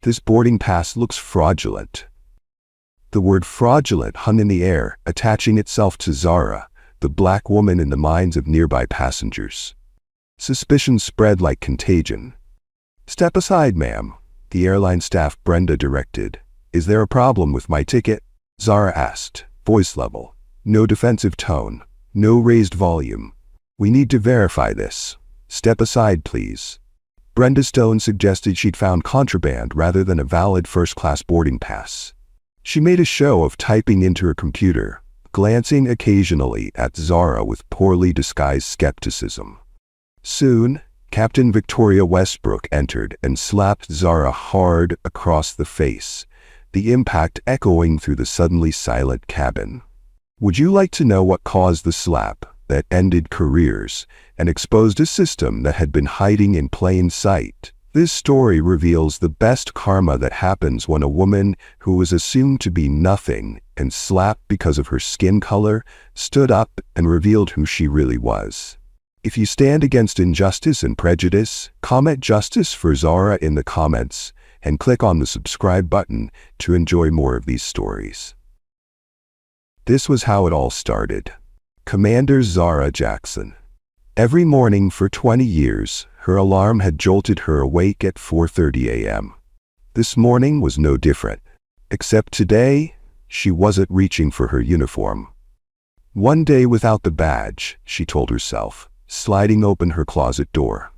This boarding pass looks fraudulent." The word fraudulent hung in the air, attaching itself to Zara, the black woman in the minds of nearby passengers. Suspicion spread like contagion. "Step aside, ma'am," the airline staff Brenda directed. "Is there a problem with my ticket?" Zara asked, voice level. No defensive tone, no raised volume. "We need to verify this. Step aside, please." Brenda Stone suggested she'd found contraband rather than a valid first-class boarding pass. She made a show of typing into her computer, glancing occasionally at Zara with poorly disguised skepticism. Soon, Captain Victoria Westbrook entered and slapped Zara hard across the face, the impact echoing through the suddenly silent cabin. "Would you like to know what caused the slap that ended careers and exposed a system that had been hiding in plain sight?" This story reveals the best karma that happens when a woman who was assumed to be nothing and slapped because of her skin color stood up and revealed who she really was. If you stand against injustice and prejudice, comment "Justice for Zara" in the comments and click on the subscribe button to enjoy more of these stories. This was how it all started. Commander Zara Jackson. Every morning for 20 years, her alarm had jolted her awake at 4:30 a.m. This morning was no different. Except today, she wasn't reaching for her uniform. One day without the badge, she told herself, sliding open her closet door.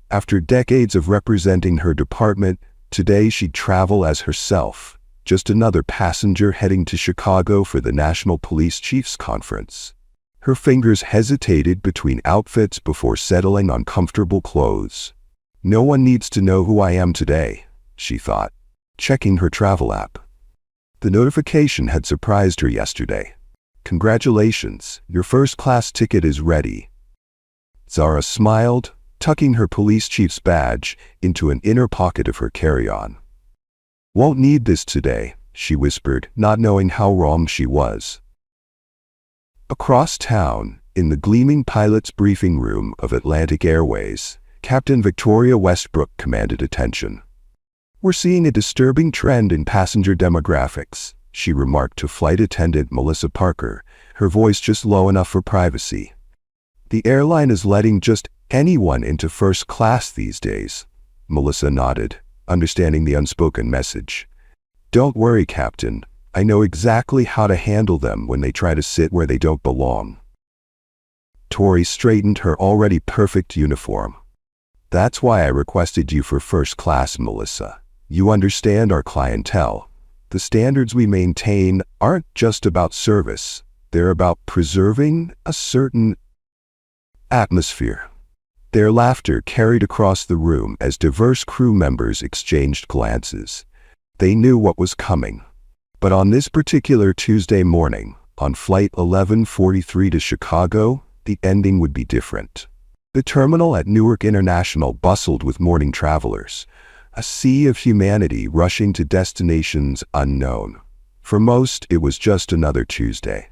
After decades of representing her department, today she'd travel as herself, just another passenger heading to Chicago for the National Police Chiefs Conference. Her fingers hesitated between outfits before settling on comfortable clothes. "No one needs to know who I am today," she thought, checking her travel app. The notification had surprised her yesterday. "Congratulations, your first-class ticket is ready." Zara smiled, tucking her police chief's badge into an inner pocket of her carry-on. "Won't need this today," she whispered, not knowing how wrong she was. Across town, in the gleaming pilot's briefing room of Atlantic Airways, Captain Victoria Westbrook commanded attention. "We're seeing a disturbing trend in passenger demographics," she remarked to flight attendant Melissa Parker, her voice just low enough for privacy. "The airline is letting just anyone into first class these days." Melissa nodded, understanding the unspoken message. "Don't worry, Captain. I know exactly how to handle them when they try to sit where they don't belong." Tori straightened her already perfect uniform. "That's why I requested you for first class, Melissa. You understand our clientele. The standards we maintain aren't just about service. They're about preserving a certain atmosphere." Their laughter carried across the room as diverse crew members exchanged glances. They knew what was coming. But on this particular Tuesday morning, on Flight 1143 to Chicago, the ending would be different. The terminal at Newark International bustled with morning travelers, a sea of humanity rushing to destinations unknown. For most, it was just another Tuesday.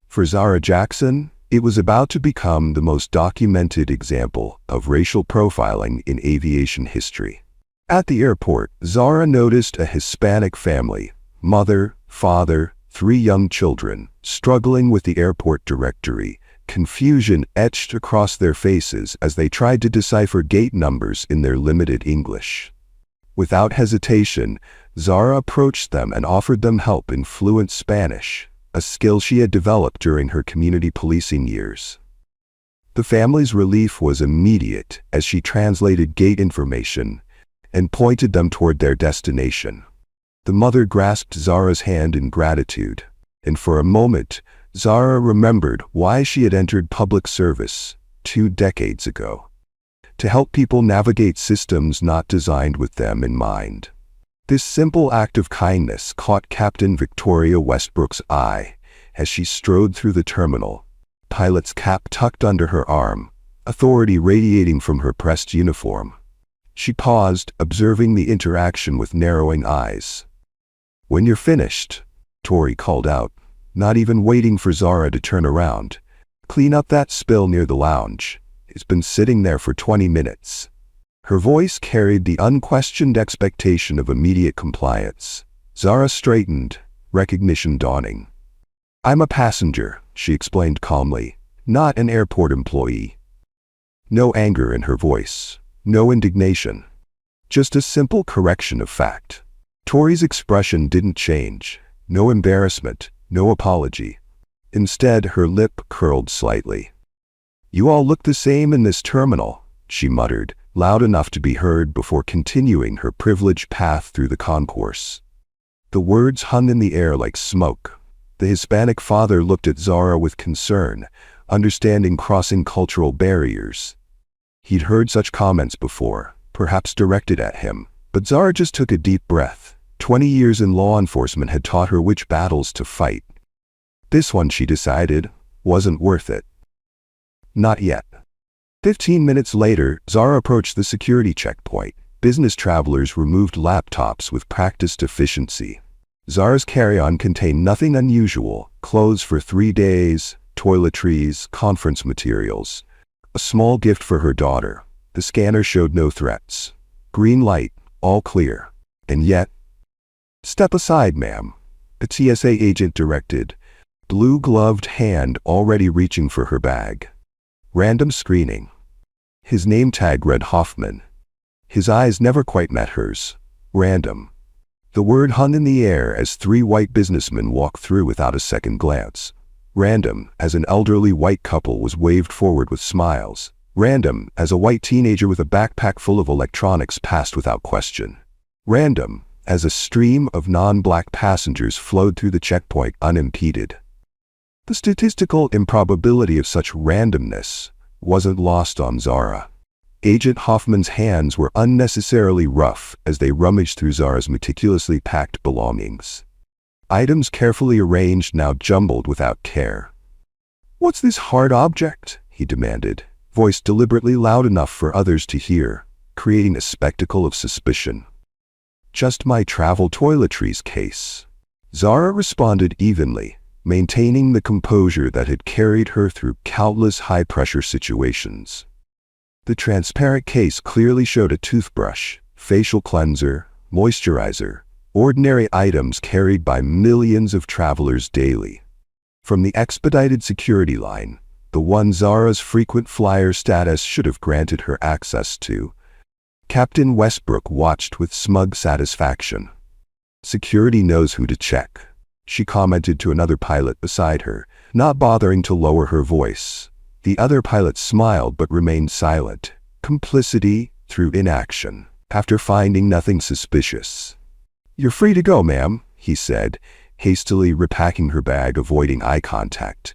For Zara Jackson, it was about to become the most documented example of racial profiling in aviation history. At the airport, Zara noticed a Hispanic family, mother, father, 3 young children, struggling with the airport directory, confusion etched across their faces as they tried to decipher gate numbers in their limited English. Without hesitation, Zara approached them and offered them help in fluent Spanish, a skill she had developed during her community policing years. The family's relief was immediate as she translated gate information and pointed them toward their destination. The mother grasped Zara's hand in gratitude, and for a moment, Zara remembered why she had entered public service 2 decades ago. To help people navigate systems not designed with them in mind. This simple act of kindness caught Captain Victoria Westbrook's eye as she strode through the terminal, pilot's cap tucked under her arm, authority radiating from her pressed uniform. She paused, observing the interaction with narrowing eyes. "When you're finished," Tori called out, not even waiting for Zara to turn around, "clean up that spill near the lounge. It's been sitting there for 20 minutes. Her voice carried the unquestioned expectation of immediate compliance. Zara straightened, recognition dawning. "I'm a passenger," she explained calmly, "not an airport employee." No anger in her voice, no indignation. Just a simple correction of fact. Tori's expression didn't change. No embarrassment, no apology. Instead, her lip curled slightly. "You all look the same in this terminal," she muttered, loud enough to be heard before continuing her privileged path through the concourse. The words hung in the air like smoke. The Hispanic father looked at Zara with concern, understanding crossing cultural barriers. He'd heard such comments before, perhaps directed at him, but Zara just took a deep breath. 20 years in law enforcement had taught her which battles to fight. This one, she decided, wasn't worth it. Not yet. 15 minutes later, Zara approached the security checkpoint. Business travelers removed laptops with practiced efficiency. Zara's carry-on contained nothing unusual: clothes for 3 days, toiletries, conference materials. A small gift for her daughter. The scanner showed no threats. Green light, all clear. And yet, "Step aside, ma'am," a TSA agent directed, blue-gloved hand already reaching for her bag. Random screening. His name tag read Hoffman. His eyes never quite met hers. Random. The word hung in the air as 3 white businessmen walked through without a second glance. Random, as an elderly white couple was waved forward with smiles. Random, as a white teenager with a backpack full of electronics passed without question. Random, as a stream of non-black passengers flowed through the checkpoint unimpeded. The statistical improbability of such randomness wasn't lost on Zara. Agent Hoffman's hands were unnecessarily rough as they rummaged through Zara's meticulously packed belongings. Items carefully arranged, now jumbled without care. "What's this hard object?" he demanded, voice deliberately loud enough for others to hear, creating a spectacle of suspicion. "Just my travel toiletries case." Zara responded evenly, maintaining the composure that had carried her through countless high-pressure situations. The transparent case clearly showed a toothbrush, facial cleanser, moisturizer, ordinary items carried by millions of travelers daily. From the expedited security line, the one Zara's frequent flyer status should have granted her access to, Captain Westbrook watched with smug satisfaction. "Security knows who to check," she commented to another pilot beside her, not bothering to lower her voice. The other pilot smiled but remained silent. Complicity through inaction. After finding nothing suspicious. "You're free to go, ma'am," he said, hastily repacking her bag, avoiding eye contact.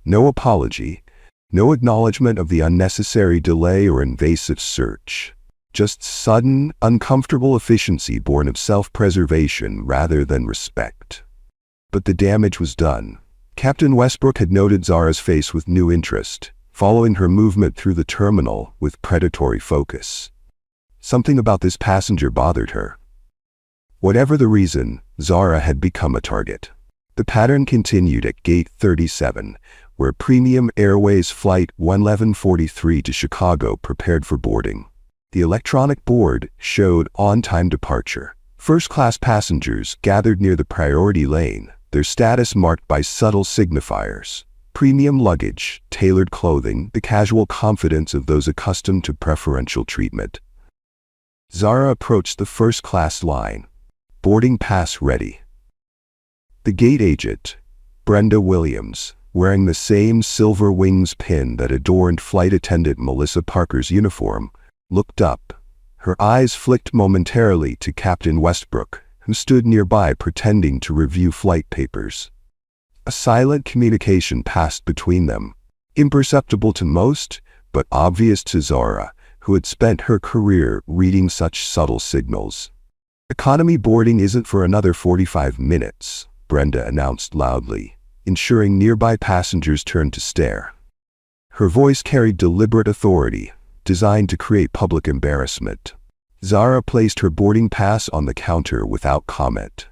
No apology, no acknowledgement of the unnecessary delay or invasive search. Just sudden, uncomfortable efficiency born of self-preservation rather than respect. But the damage was done. Captain Westbrook had noted Zara's face with new interest, following her movement through the terminal with predatory focus. Something about this passenger bothered her. Whatever the reason, Zara had become a target. The pattern continued at Gate 37, where Premium Airways Flight 1143 to Chicago prepared for boarding. The electronic board showed on-time departure. First-class passengers gathered near the priority lane, their status marked by subtle signifiers. Premium luggage, tailored clothing, the casual confidence of those accustomed to preferential treatment. Zara approached the first-class line. Boarding pass ready. The gate agent, Brenda Williams, wearing the same silver wings pin that adorned flight attendant Melissa Parker's uniform, looked up. Her eyes flicked momentarily to Captain Westbrook, who stood nearby pretending to review flight papers. A silent communication passed between them, imperceptible to most, but obvious to Zara, who had spent her career reading such subtle signals. "Economy boarding isn't for another 45 minutes, Brenda announced loudly, ensuring nearby passengers turned to stare. Her voice carried deliberate authority, designed to create public embarrassment. Zara placed her boarding pass on the counter without comment.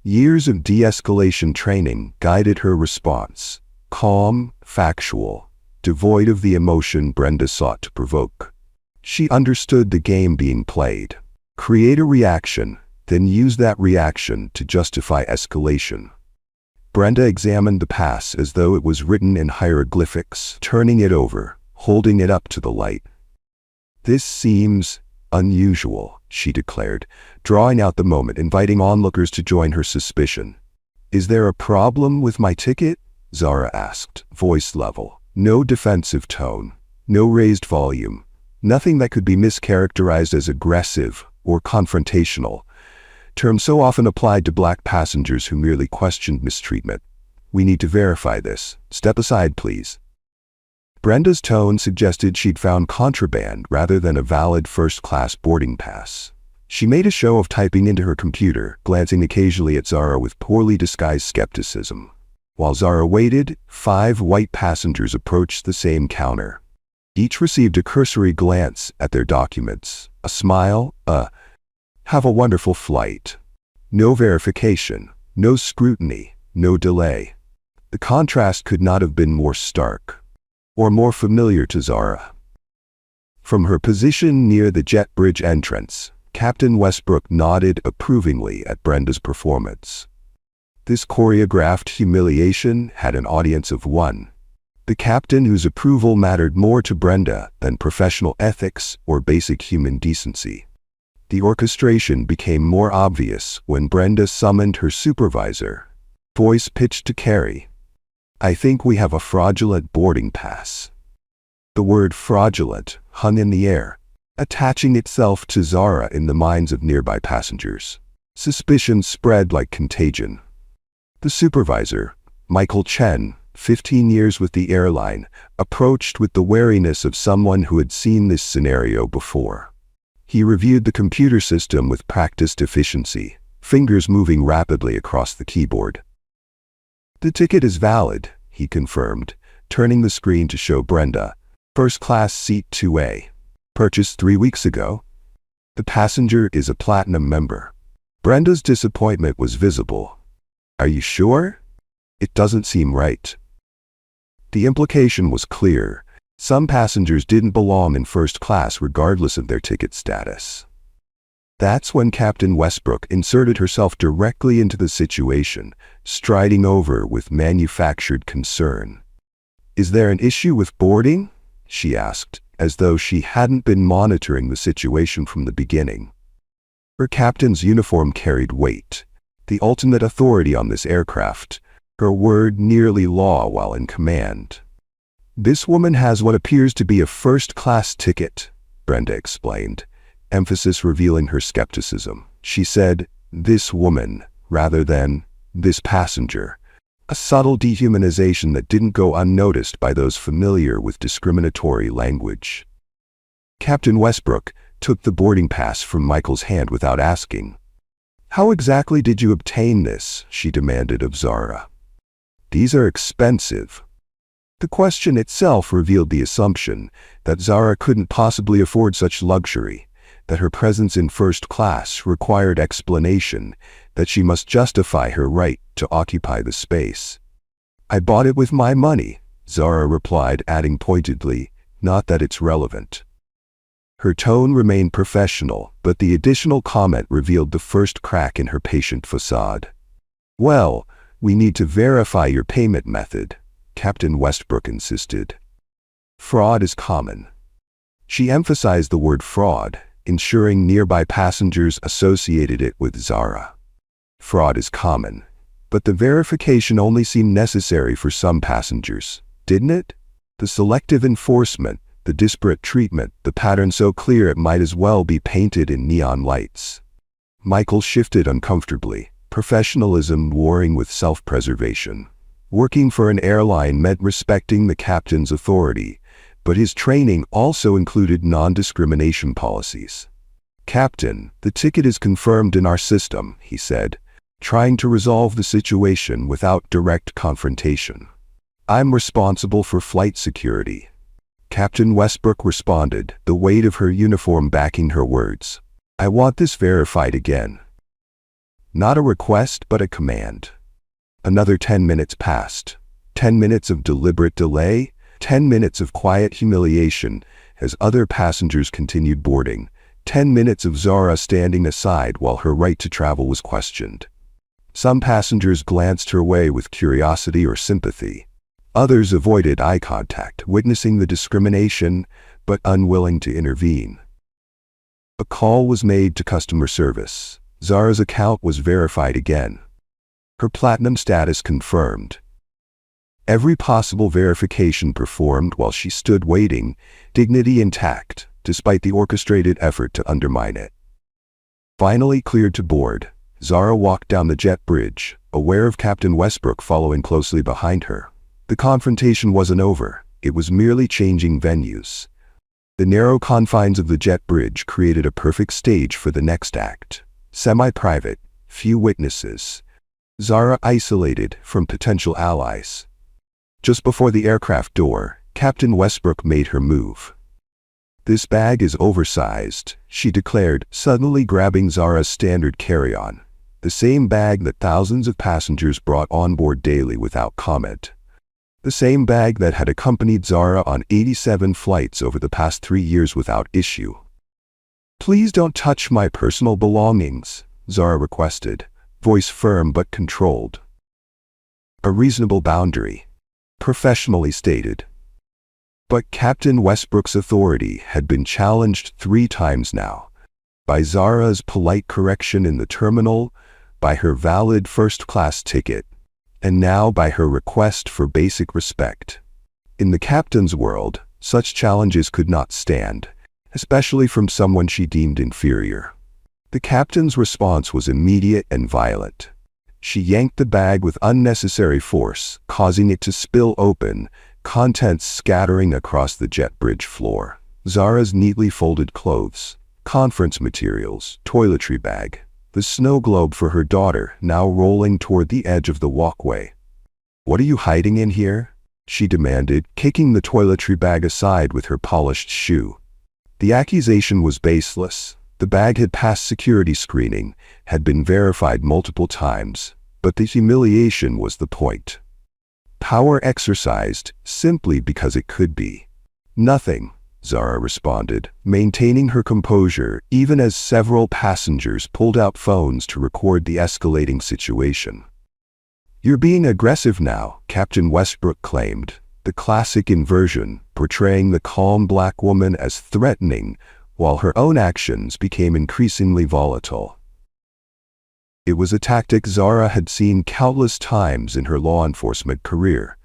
Years of de-escalation training guided her response, calm, factual, devoid of the emotion Brenda sought to provoke. She understood the game being played. Create a reaction, then use that reaction to justify escalation. Brenda examined the pass as though it was written in hieroglyphics, turning it over, holding it up to the light. "This seems unusual," she declared, drawing out the moment, inviting onlookers to join her suspicion. "Is there a problem with my ticket?" Zara asked, voice level, no defensive tone, no raised volume, nothing that could be mischaracterized as aggressive or confrontational, terms so often applied to black passengers who merely questioned mistreatment. "We need to verify this. Step aside, please." Brenda's tone suggested she'd found contraband rather than a valid first-class boarding pass. She made a show of typing into her computer, glancing occasionally at Zara with poorly disguised skepticism. While Zara waited, 5 white passengers approached the same counter. Each received a cursory glance at their documents, a smile, "Have a wonderful flight." No verification, no scrutiny, no delay. The contrast could not have been more stark, or more familiar to Zara. From her position near the jet bridge entrance, Captain Westbrook nodded approvingly at Brenda's performance. This choreographed humiliation had an audience of one. The captain whose approval mattered more to Brenda than professional ethics or basic human decency. The orchestration became more obvious when Brenda summoned her supervisor, voice pitched to Carrie. "I think we have a fraudulent boarding pass." The word fraudulent hung in the air, attaching itself to Zara in the minds of nearby passengers. Suspicion spread like contagion. The supervisor, Michael Chen, 15 years with the airline, approached with the wariness of someone who had seen this scenario before. He reviewed the computer system with practiced efficiency, fingers moving rapidly across the keyboard. "The ticket is valid," he confirmed, turning the screen to show Brenda. "First class seat 2A. Purchased 3 weeks ago. The passenger is a platinum member." Brenda's disappointment was visible. "Are you sure? It doesn't seem right." The implication was clear. Some passengers didn't belong in first class regardless of their ticket status. That's when Captain Westbrook inserted herself directly into the situation, striding over with manufactured concern. "Is there an issue with boarding?" she asked, as though she hadn't been monitoring the situation from the beginning. Her captain's uniform carried weight, the ultimate authority on this aircraft, her word nearly law while in command. "This woman has what appears to be a first-class ticket," Brenda explained, emphasis revealing her skepticism. She said, "this woman," rather than "this passenger," a subtle dehumanization that didn't go unnoticed by those familiar with discriminatory language. Captain Westbrook took the boarding pass from Michael's hand without asking. "How exactly did you obtain this?" she demanded of Zara. "These are expensive." The question itself revealed the assumption that Zara couldn't possibly afford such luxury, that her presence in first class required explanation, that she must justify her right to occupy the space. "I bought it with my money," Zara replied, adding pointedly, "not that it's relevant." Her tone remained professional, but the additional comment revealed the first crack in her patient facade. "Well, we need to verify your payment method," Captain Westbrook insisted. "Fraud is common." She emphasized the word fraud, ensuring nearby passengers associated it with Zara. Fraud is common, but the verification only seemed necessary for some passengers, didn't it? The selective enforcement, the disparate treatment, the pattern so clear it might as well be painted in neon lights. Michael shifted uncomfortably, professionalism warring with self-preservation. Working for an airline meant respecting the captain's authority, but his training also included non-discrimination policies. "Captain, the ticket is confirmed in our system," he said, trying to resolve the situation without direct confrontation. "I'm responsible for flight security." Captain Westbrook responded, the weight of her uniform backing her words. "I want this verified again." Not a request, but a command. Another 10 minutes passed. 10 minutes of deliberate delay, 10 minutes of quiet humiliation, as other passengers continued boarding, 10 minutes of Zara standing aside while her right to travel was questioned. Some passengers glanced her way with curiosity or sympathy. Others avoided eye contact, witnessing the discrimination but unwilling to intervene. A call was made to customer service. Zara's account was verified again. Her platinum status confirmed. Every possible verification performed while she stood waiting, dignity intact, despite the orchestrated effort to undermine it. Finally cleared to board, Zara walked down the jet bridge, aware of Captain Westbrook following closely behind her. The confrontation wasn't over, it was merely changing venues. The narrow confines of the jet bridge created a perfect stage for the next act. Semi-private, few witnesses. Zara isolated from potential allies. Just before the aircraft door, Captain Westbrook made her move. "This bag is oversized," she declared, suddenly grabbing Zara's standard carry-on. The same bag that thousands of passengers brought on board daily without comment. The same bag that had accompanied Zara on 87 flights over the past 3 years without issue. "Please don't touch my personal belongings," Zara requested, voice firm but controlled. A reasonable boundary, professionally stated. But Captain Westbrook's authority had been challenged 3 times now. By Zara's polite correction in the terminal, by her valid first-class ticket, and now by her request for basic respect. In the captain's world, such challenges could not stand, especially from someone she deemed inferior. The captain's response was immediate and violent. She yanked the bag with unnecessary force, causing it to spill open, contents scattering across the jet bridge floor. Zara's neatly folded clothes, conference materials, toiletry bag, the snow globe for her daughter now rolling toward the edge of the walkway. "What are you hiding in here?" she demanded, kicking the toiletry bag aside with her polished shoe. The accusation was baseless. The bag had passed security screening, had been verified multiple times, but the humiliation was the point. Power exercised simply because it could be. "Nothing," Zara responded, maintaining her composure even as several passengers pulled out phones to record the escalating situation. "You're being aggressive now," Captain Westbrook claimed, the classic inversion, portraying the calm black woman as threatening, while her own actions became increasingly volatile. It was a tactic Zara had seen countless times in her law enforcement career.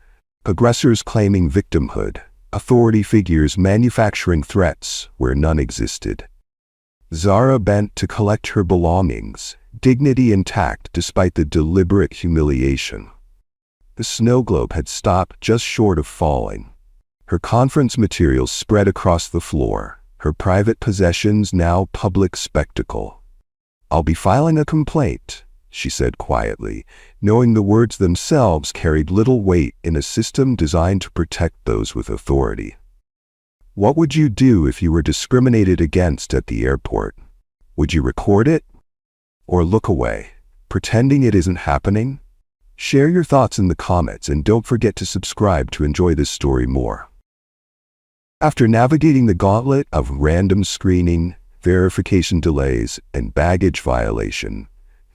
Aggressors claiming victimhood, authority figures manufacturing threats where none existed. Zara bent to collect her belongings, dignity intact despite the deliberate humiliation. The snow globe had stopped just short of falling. Her conference materials spread across the floor, her private possessions now public spectacle. "I'll be filing a complaint," she said quietly, knowing the words themselves carried little weight in a system designed to protect those with authority. "What would you do if you were discriminated against at the airport? Would you record it? Or look away, pretending it isn't happening?" Share your thoughts in the comments and don't forget to subscribe to enjoy this story more. After navigating the gauntlet of random screening, verification delays, and baggage violation,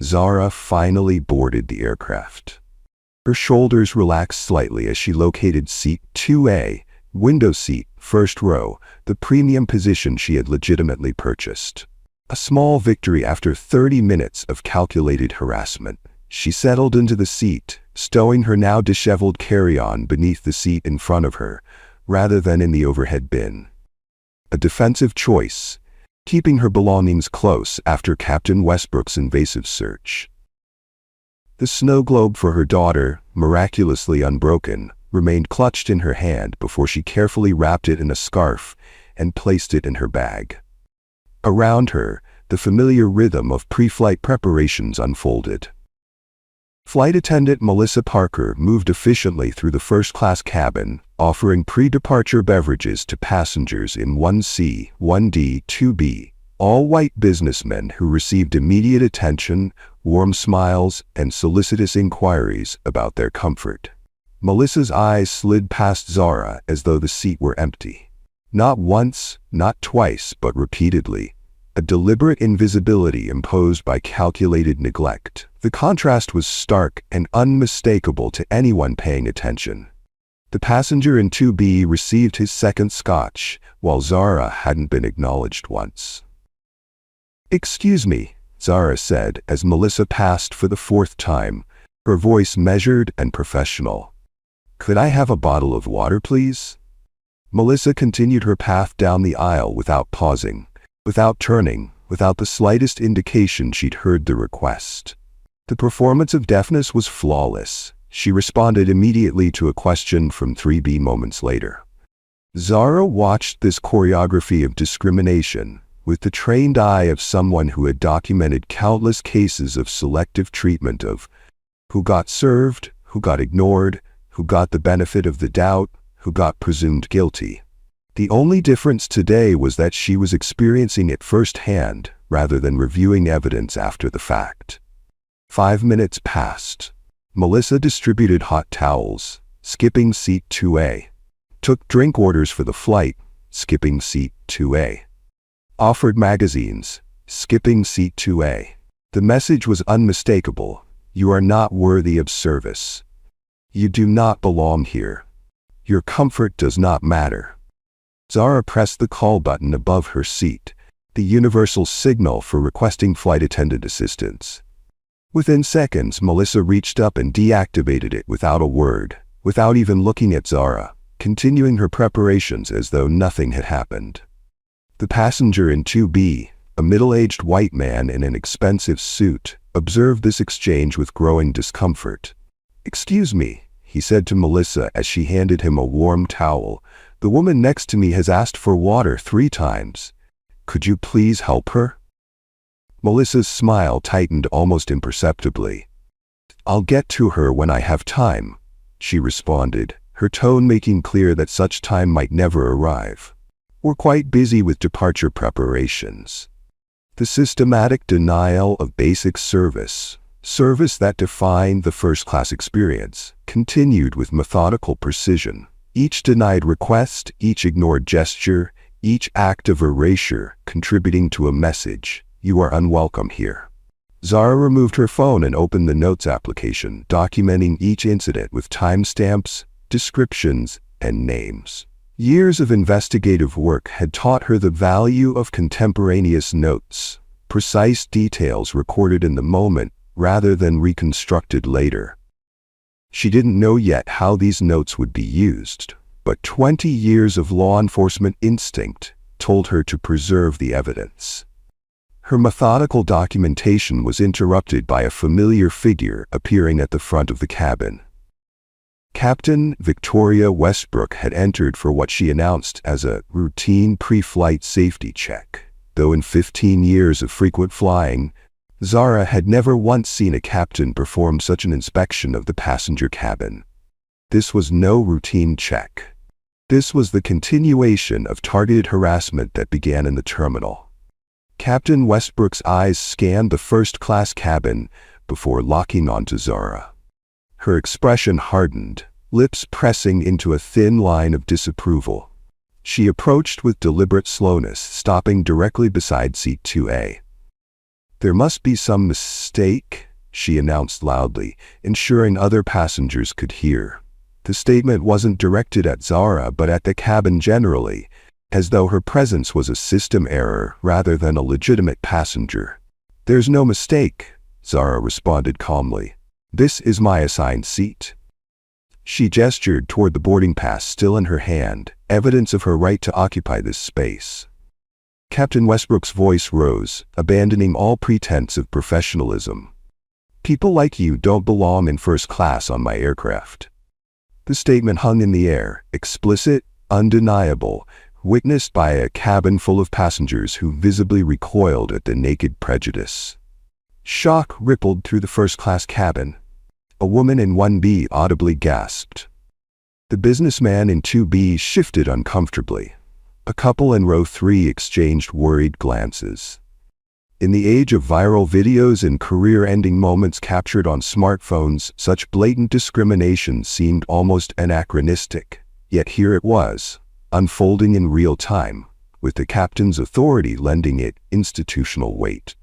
Zara finally boarded the aircraft. Her shoulders relaxed slightly as she located seat 2A, window seat, first row, the premium position she had legitimately purchased. A small victory after 30 minutes of calculated harassment. She settled into the seat, stowing her now disheveled carry-on beneath the seat in front of her, rather than in the overhead bin. A defensive choice, keeping her belongings close after Captain Westbrook's invasive search. The snow globe for her daughter, miraculously unbroken, remained clutched in her hand before she carefully wrapped it in a scarf and placed it in her bag. Around her, the familiar rhythm of pre-flight preparations unfolded. Flight attendant Melissa Parker moved efficiently through the first-class cabin, offering pre-departure beverages to passengers in 1C, 1D, 2B, all white businessmen who received immediate attention, warm smiles, and solicitous inquiries about their comfort. Melissa's eyes slid past Zara as though the seat were empty. Not once, not twice, but repeatedly. A deliberate invisibility imposed by calculated neglect. The contrast was stark and unmistakable to anyone paying attention. The passenger in 2B received his second scotch, while Zara hadn't been acknowledged once. "Excuse me," Zara said as Melissa passed for the fourth time, her voice measured and professional. "Could I have a bottle of water, please?" Melissa continued her path down the aisle without pausing, without turning, without the slightest indication she'd heard the request. The performance of deafness was flawless. She responded immediately to a question from 3B moments later. Zara watched this choreography of discrimination with the trained eye of someone who had documented countless cases of selective treatment of who got served, who got ignored, who got the benefit of the doubt, who got presumed guilty. The only difference today was that she was experiencing it firsthand rather than reviewing evidence after the fact. 5 minutes passed. Melissa distributed hot towels, skipping seat 2A. Took drink orders for the flight, skipping seat 2A. Offered magazines, skipping seat 2A. The message was unmistakable. You are not worthy of service. You do not belong here. Your comfort does not matter. Zara pressed the call button above her seat, the universal signal for requesting flight attendant assistance. Within seconds, Melissa reached up and deactivated it without a word, without even looking at Zara, continuing her preparations as though nothing had happened. The passenger in 2B, a middle-aged white man in an expensive suit, observed this exchange with growing discomfort. "Excuse me," he said to Melissa as she handed him a warm towel. "The woman next to me has asked for water 3 times. Could you please help her?" Melissa's smile tightened almost imperceptibly. "I'll get to her when I have time," she responded, her tone making clear that such time might never arrive. "We're quite busy with departure preparations." The systematic denial of basic service that defined the first-class experience, continued with methodical precision. Each denied request, each ignored gesture, each act of erasure contributing to a message: you are unwelcome here. Zara removed her phone and opened the Notes application, documenting each incident with timestamps, descriptions, and names. Years of investigative work had taught her the value of contemporaneous notes, precise details recorded in the moment rather than reconstructed later. She didn't know yet how these notes would be used, but 20 years of law enforcement instinct told her to preserve the evidence. Her methodical documentation was interrupted by a familiar figure appearing at the front of the cabin. Captain Victoria Westbrook had entered for what she announced as a routine pre-flight safety check, though in 15 years of frequent flying, Zara had never once seen a captain perform such an inspection of the passenger cabin. This was no routine check. This was the continuation of targeted harassment that began in the terminal. Captain Westbrook's eyes scanned the first-class cabin before locking onto Zara. Her expression hardened, lips pressing into a thin line of disapproval. She approached with deliberate slowness, stopping directly beside seat 2A. "There must be some mistake," she announced loudly, ensuring other passengers could hear. The statement wasn't directed at Zara but at the cabin generally, as though her presence was a system error rather than a legitimate passenger. "There's no mistake," Zara responded calmly. "This is my assigned seat." She gestured toward the boarding pass still in her hand, evidence of her right to occupy this space. Captain Westbrook's voice rose, abandoning all pretense of professionalism. "People like you don't belong in first class on my aircraft." The statement hung in the air, explicit, undeniable, witnessed by a cabin full of passengers who visibly recoiled at the naked prejudice. Shock rippled through the first-class cabin. A woman in 1B audibly gasped. The businessman in 2B shifted uncomfortably. A couple in row 3 exchanged worried glances. In the age of viral videos and career-ending moments captured on smartphones, such blatant discrimination seemed almost anachronistic. Yet here it was. unfolding in real time, with the captain's authority lending it institutional weight.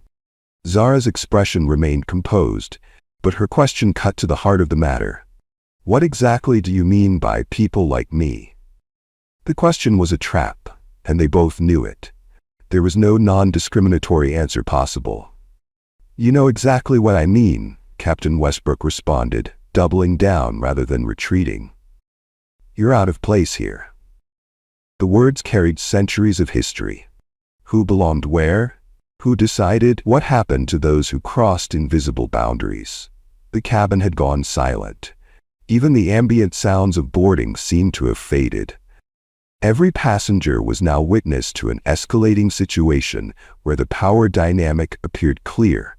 Zara's expression remained composed, but her question cut to the heart of the matter. What exactly do you mean by people like me? The question was a trap, and they both knew it. There was no non-discriminatory answer possible. You know exactly what I mean, Captain Westbrook responded, doubling down rather than retreating. You're out of place here. The words carried centuries of history. Who belonged where? Who decided what happened to those who crossed invisible boundaries? The cabin had gone silent. Even the ambient sounds of boarding seemed to have faded. Every passenger was now witness to an escalating situation where the power dynamic appeared clear.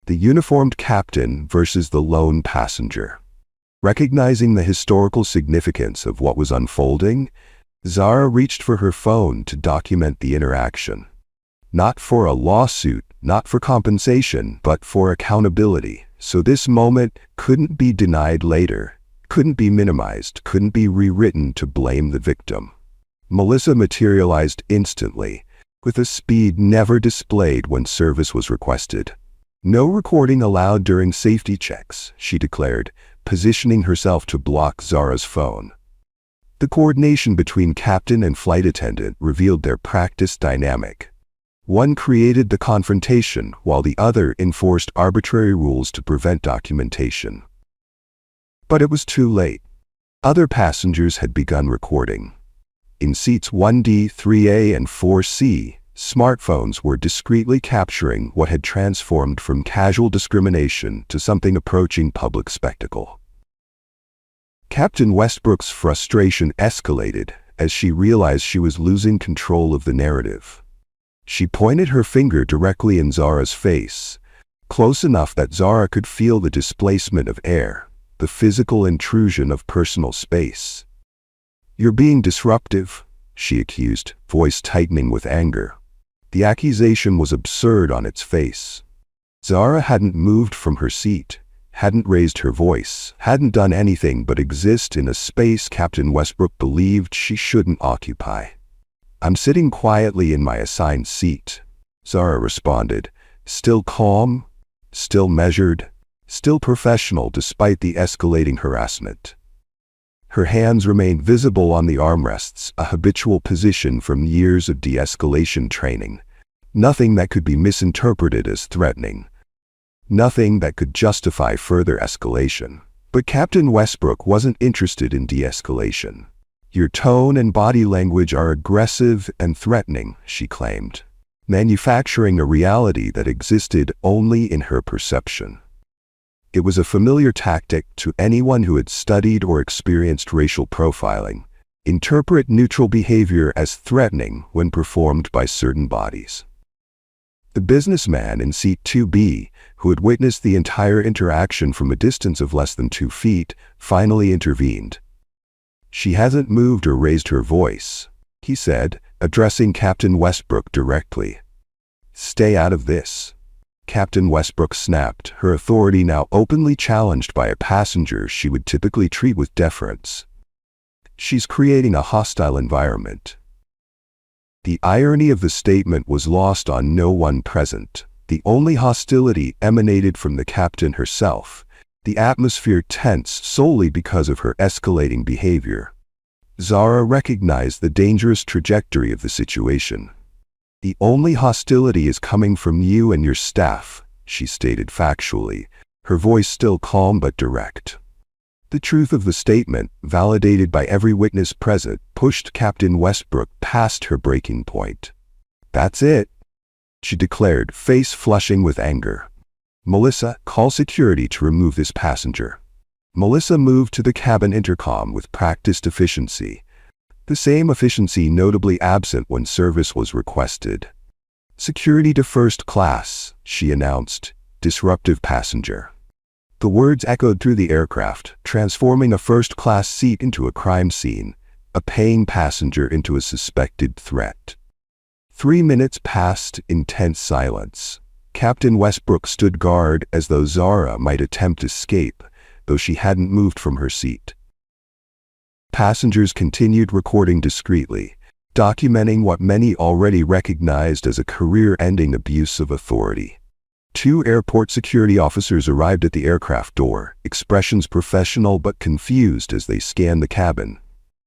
The uniformed captain versus the lone passenger. Recognizing the historical significance of what was unfolding, Zara reached for her phone to document the interaction. Not for a lawsuit, not for compensation, but for accountability. So this moment couldn't be denied later, couldn't be minimized, couldn't be rewritten to blame the victim. Melissa materialized instantly, with a speed never displayed when service was requested. No recording allowed during safety checks, she declared, positioning herself to block Zara's phone. The coordination between captain and flight attendant revealed their practice dynamic. One created the confrontation, while the other enforced arbitrary rules to prevent documentation. But it was too late. Other passengers had begun recording. In seats 1D, 3A, and 4C, smartphones were discreetly capturing what had transformed from casual discrimination to something approaching public spectacle. Captain Westbrook's frustration escalated as she realized she was losing control of the narrative. She pointed her finger directly in Zara's face, close enough that Zara could feel the displacement of air, the physical intrusion of personal space. You're being disruptive, she accused, voice tightening with anger. The accusation was absurd on its face. Zara hadn't moved from her seat, hadn't raised her voice, hadn't done anything but exist in a space Captain Westbrook believed she shouldn't occupy. I'm sitting quietly in my assigned seat, Zara responded, still calm, still measured, still professional despite the escalating harassment. Her hands remained visible on the armrests, a habitual position from years of de-escalation training. Nothing that could be misinterpreted as threatening. Nothing that could justify further escalation. But Captain Westbrook wasn't interested in de-escalation. Your tone and body language are aggressive and threatening, she claimed, manufacturing a reality that existed only in her perception. It was a familiar tactic to anyone who had studied or experienced racial profiling. Interpret neutral behavior as threatening when performed by certain bodies. The businessman in seat 2B, who had witnessed the entire interaction from a distance of less than 2 feet, finally intervened. She hasn't moved or raised her voice, he said, addressing Captain Westbrook directly. Stay out of this. Captain Westbrook snapped, her authority now openly challenged by a passenger she would typically treat with deference. She's creating a hostile environment. The irony of the statement was lost on no one present. The only hostility emanated from the captain herself, the atmosphere tense solely because of her escalating behavior. Zara recognized the dangerous trajectory of the situation. The only hostility is coming from you and your staff, she stated factually, her voice still calm but direct. The truth of the statement, validated by every witness present, pushed Captain Westbrook past her breaking point. That's it, she declared, face flushing with anger. Melissa, call security to remove this passenger. Melissa moved to the cabin intercom with practiced efficiency. The same efficiency notably absent when service was requested. Security to first class, she announced, disruptive passenger. The words echoed through the aircraft, transforming a first-class seat into a crime scene, a paying passenger into a suspected threat. 3 minutes passed in tense silence. Captain Westbrook stood guard as though Zara might attempt escape, though she hadn't moved from her seat. Passengers continued recording discreetly, documenting what many already recognized as a career-ending abuse of authority. 2 airport security officers arrived at the aircraft door, expressions professional but confused as they scanned the cabin.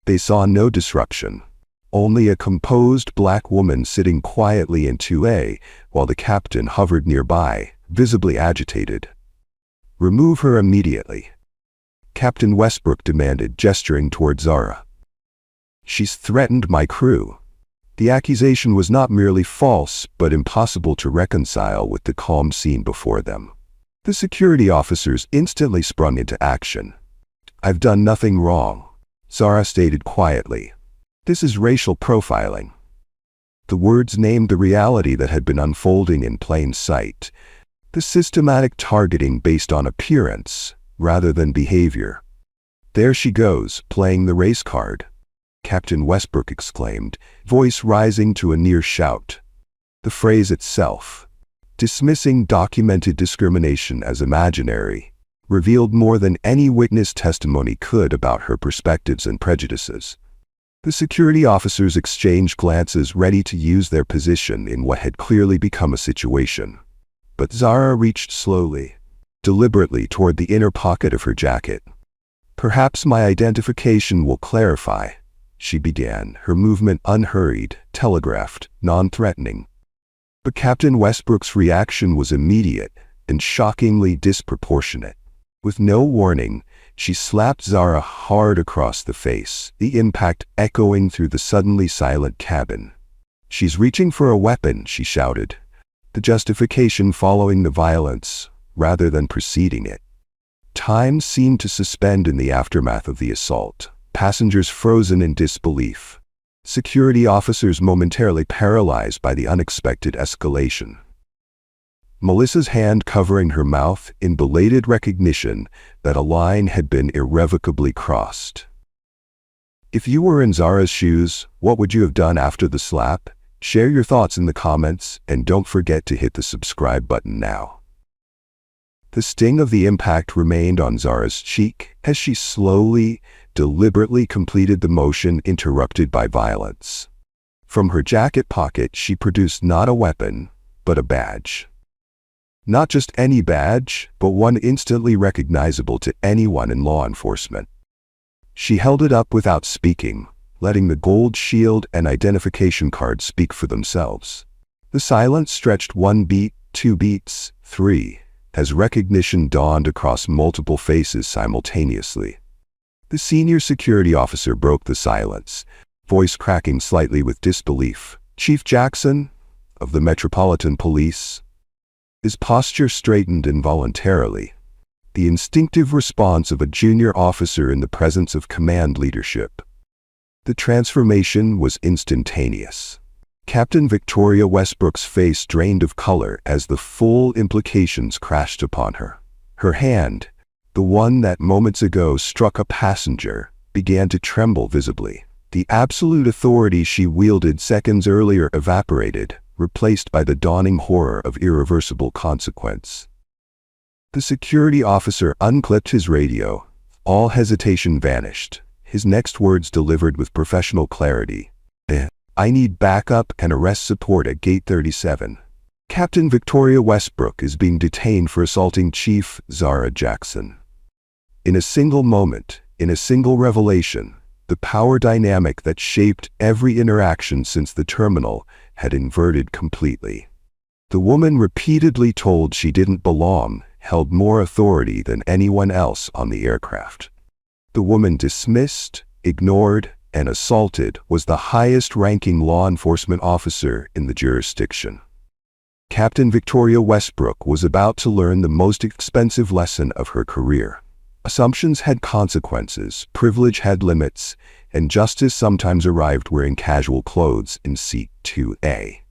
They saw no disruption, only a composed black woman sitting quietly in 2A, while the captain hovered nearby, visibly agitated. "Remove her immediately," Captain Westbrook demanded, gesturing toward Zara. "She's threatened my crew." The accusation was not merely false, but impossible to reconcile with the calm scene before them. The security officers instantly sprung into action. "I've done nothing wrong," Zara stated quietly. "This is racial profiling." The words named the reality that had been unfolding in plain sight, the systematic targeting based on appearance rather than behavior. "There she goes, playing the race card," Captain Westbrook exclaimed, voice rising to a near shout. The phrase itself, dismissing documented discrimination as imaginary, revealed more than any witness testimony could about her perspectives and prejudices. The security officers exchanged glances, ready to use their position in what had clearly become a situation. But Zara reached slowly, deliberately toward the inner pocket of her jacket. "Perhaps my identification will clarify," she began, her movement unhurried, telegraphed, non-threatening. But Captain Westbrook's reaction was immediate and shockingly disproportionate. With no warning, she slapped Zara hard across the face, the impact echoing through the suddenly silent cabin. "She's reaching for a weapon," she shouted, the justification following the violence rather than preceding it. Time seemed to suspend in the aftermath of the assault, passengers frozen in disbelief, security officers momentarily paralyzed by the unexpected escalation. Melissa's hand covering her mouth in belated recognition that a line had been irrevocably crossed. If you were in Zara's shoes, what would you have done after the slap? Share your thoughts in the comments, and don't forget to hit the subscribe button now. The sting of the impact remained on Zara's cheek as she slowly, deliberately completed the motion interrupted by violence. From her jacket pocket she produced not a weapon, but a badge. Not just any badge, but one instantly recognizable to anyone in law enforcement. She held it up without speaking, letting the gold shield and identification card speak for themselves. The silence stretched 1 beat, 2 beats, 3, as recognition dawned across multiple faces simultaneously. The senior security officer broke the silence, voice cracking slightly with disbelief. "Chief Jackson, of the Metropolitan Police." His posture straightened involuntarily, the instinctive response of a junior officer in the presence of command leadership. The transformation was instantaneous. Captain Victoria Westbrook's face drained of color as the full implications crashed upon her. Her hand, the one that moments ago struck a passenger, began to tremble visibly. The absolute authority she wielded seconds earlier evaporated, replaced by the dawning horror of irreversible consequence. The security officer unclipped his radio. All hesitation vanished, his next words delivered with professional clarity. "I need backup and arrest support at Gate 37. Captain Victoria Westbrook is being detained for assaulting Chief Zara Jackson." In a single moment, in a single revelation, the power dynamic that shaped every interaction since the terminal had inverted completely. The woman repeatedly told she didn't belong held more authority than anyone else on the aircraft. The woman dismissed, ignored, and assaulted was the highest-ranking law enforcement officer in the jurisdiction. Captain Victoria Westbrook was about to learn the most expensive lesson of her career. Assumptions had consequences, privilege had limits, and justice sometimes arrived wearing casual clothes in Seat 2A.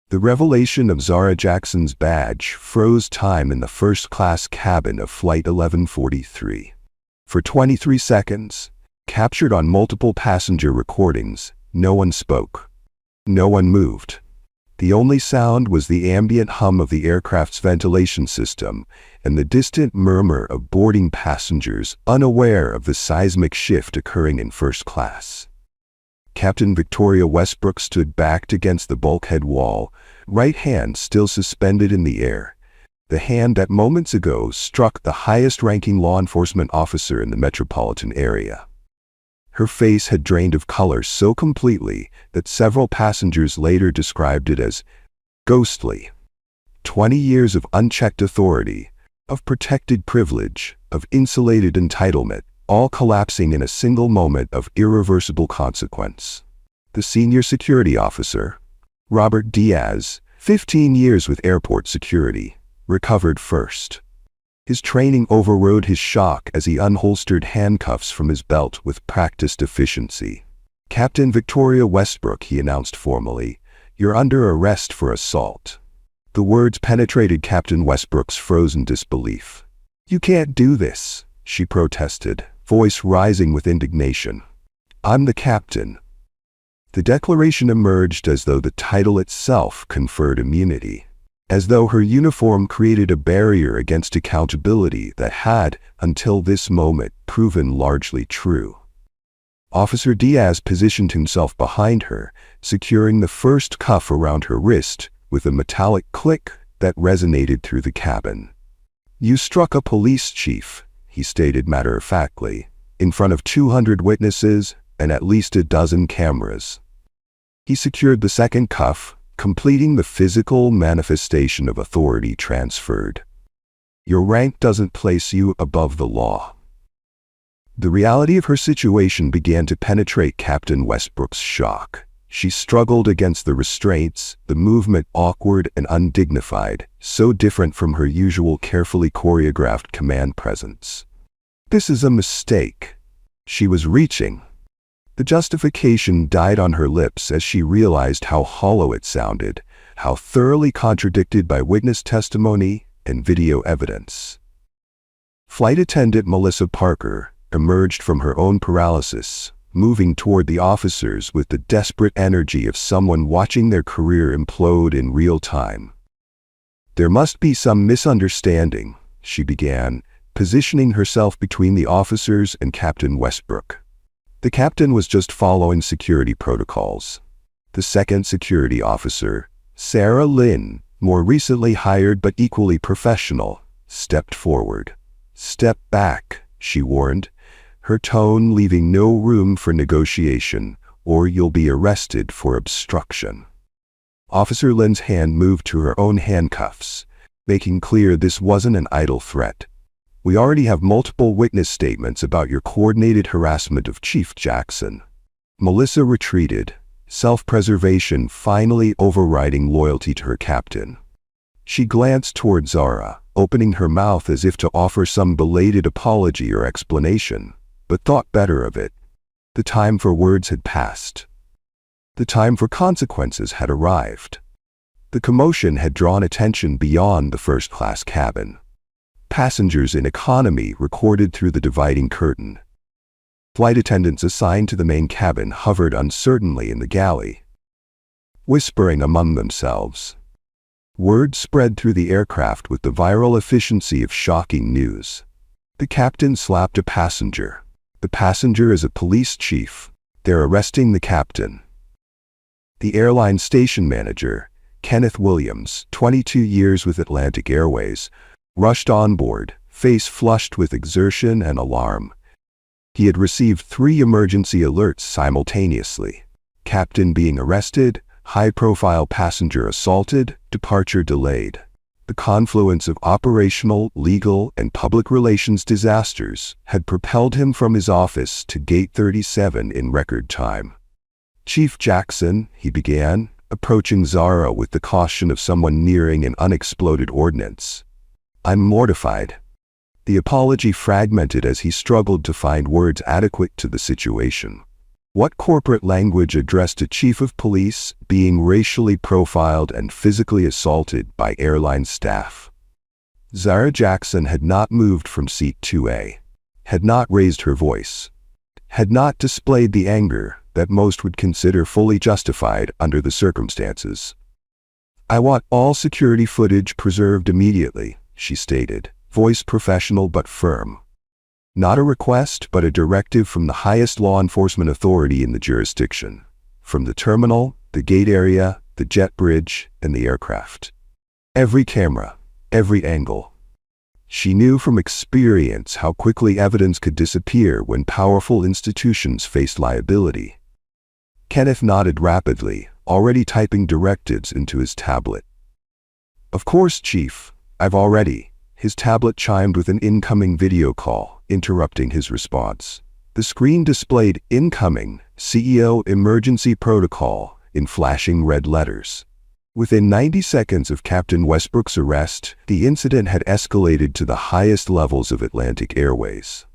The revelation of Zara Jackson's badge froze time in the first-class cabin of Flight 1143. For 23 seconds, captured on multiple passenger recordings, no one spoke. No one moved. The only sound was the ambient hum of the aircraft's ventilation system and the distant murmur of boarding passengers unaware of the seismic shift occurring in first class. Captain Victoria Westbrook stood backed against the bulkhead wall, right hand still suspended in the air, the hand that moments ago struck the highest-ranking law enforcement officer in the metropolitan area. Her face had drained of color so completely that several passengers later described it as ghostly. 20 years of unchecked authority, of protected privilege, of insulated entitlement, all collapsing in a single moment of irreversible consequence. The senior security officer, Robert Diaz, 15 years with airport security, recovered first. His training overrode his shock as he unholstered handcuffs from his belt with practiced efficiency. "Captain Victoria Westbrook," he announced formally, "you're under arrest for assault." The words penetrated Captain Westbrook's frozen disbelief. "You can't do this," she protested, voice rising with indignation. "I'm the captain." The declaration emerged as though the title itself conferred immunity, as though her uniform created a barrier against accountability that had, until this moment, proven largely true. Officer Diaz positioned himself behind her, securing the first cuff around her wrist with a metallic click that resonated through the cabin. "You struck a police chief," he stated matter-of-factly, "in front of 200 witnesses and at least a dozen cameras." He secured the second cuff, completing the physical manifestation of authority transferred. "Your rank doesn't place you above the law." The reality of her situation began to penetrate Captain Westbrook's shock. She struggled against the restraints, the movement awkward and undignified, so different from her usual carefully choreographed command presence. "This is a mistake." She was reaching. The justification died on her lips as she realized how hollow it sounded, how thoroughly contradicted by witness testimony and video evidence. Flight attendant Melissa Parker emerged from her own paralysis, moving toward the officers with the desperate energy of someone watching their career implode in real time. "There must be some misunderstanding," she began, positioning herself between the officers and Captain Westbrook. The captain was just following security protocols. The second security officer, Sarah Lynn, more recently hired but equally professional, stepped forward. "Step back," she warned, her tone leaving no room for negotiation, "or you'll be arrested for obstruction." Officer Lynn's hand moved to her own handcuffs, making clear this wasn't an idle threat. "We already have multiple witness statements about your coordinated harassment of Chief Jackson." Melissa retreated, self-preservation finally overriding loyalty to her captain. She glanced toward Zara, opening her mouth as if to offer some belated apology or explanation, but thought better of it. The time for words had passed. The time for consequences had arrived. The commotion had drawn attention beyond the first-class cabin. Passengers in economy recorded through the dividing curtain. Flight attendants assigned to the main cabin hovered uncertainly in the galley, whispering among themselves. Word spread through the aircraft with the viral efficiency of shocking news. The captain slapped a passenger. The passenger is a police chief. They're arresting the captain. The airline station manager, Kenneth Williams, 22 years with Atlantic Airways, rushed on board, face flushed with exertion and alarm. He had received 3 emergency alerts simultaneously: captain being arrested, high-profile passenger assaulted, departure delayed. The confluence of operational, legal, and public relations disasters had propelled him from his office to Gate 37 in record time. "Chief Jackson," he began, approaching Zara with the caution of someone nearing an unexploded ordnance. "I'm mortified." The apology fragmented as he struggled to find words adequate to the situation. What corporate language addressed a chief of police being racially profiled and physically assaulted by airline staff? Zara Jackson had not moved from seat 2A, had not raised her voice, had not displayed the anger that most would consider fully justified under the circumstances. "I want all security footage preserved immediately," she stated, voice professional but firm. Not a request, but a directive from the highest law enforcement authority in the jurisdiction. From the terminal, the gate area, the jet bridge, and the aircraft. Every camera, every angle. She knew from experience how quickly evidence could disappear when powerful institutions faced liability. Kenneth nodded rapidly, already typing directives into his tablet. "Of course, Chief, I've already." His tablet chimed with an incoming video call, interrupting his response. The screen displayed "Incoming, CEO Emergency Protocol" in flashing red letters. Within 90 seconds of Captain Westbrook's arrest, the incident had escalated to the highest levels of Atlantic Airways.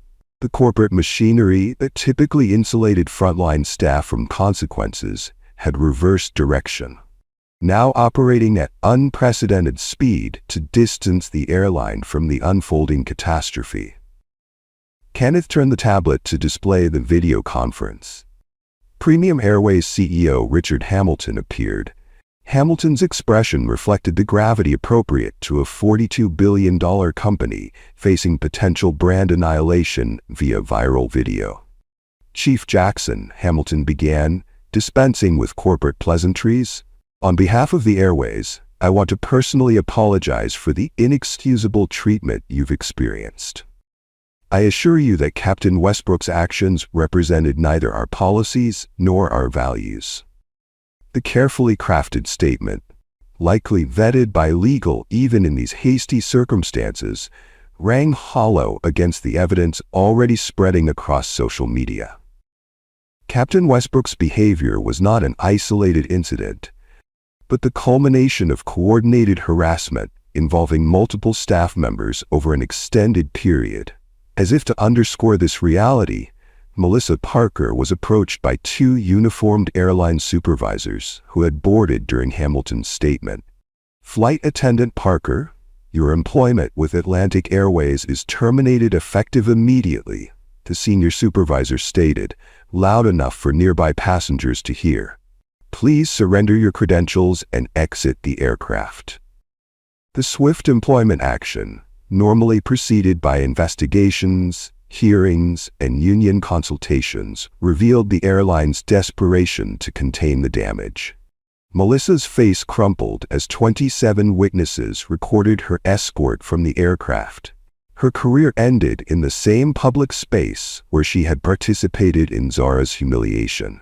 The corporate machinery that typically insulated frontline staff from consequences had reversed direction, now operating at unprecedented speed to distance the airline from the unfolding catastrophe. Kenneth turned the tablet to display the video conference. Premium Airways CEO Richard Hamilton appeared. Hamilton's expression reflected the gravity appropriate to a $42 billion company facing potential brand annihilation via viral video. "Chief Jackson," Hamilton began, dispensing with corporate pleasantries, "on behalf of the Airways, I want to personally apologize for the inexcusable treatment you've experienced. I assure you that Captain Westbrook's actions represented neither our policies nor our values." The carefully crafted statement, likely vetted by legal even in these hasty circumstances, rang hollow against the evidence already spreading across social media. Captain Westbrook's behavior was not an isolated incident, but the culmination of coordinated harassment involving multiple staff members over an extended period. As if to underscore this reality, Melissa Parker was approached by two uniformed airline supervisors who had boarded during Hamilton's statement. "Flight Attendant Parker, your employment with Atlantic Airways is terminated effective immediately," the senior supervisor stated, loud enough for nearby passengers to hear. "Please surrender your credentials and exit the aircraft." The swift employment action, normally preceded by investigations, hearings, and union consultations, revealed the airline's desperation to contain the damage. Melissa's face crumpled as 27 witnesses recorded her escort from the aircraft. Her career ended in the same public space where she had participated in Zara's humiliation.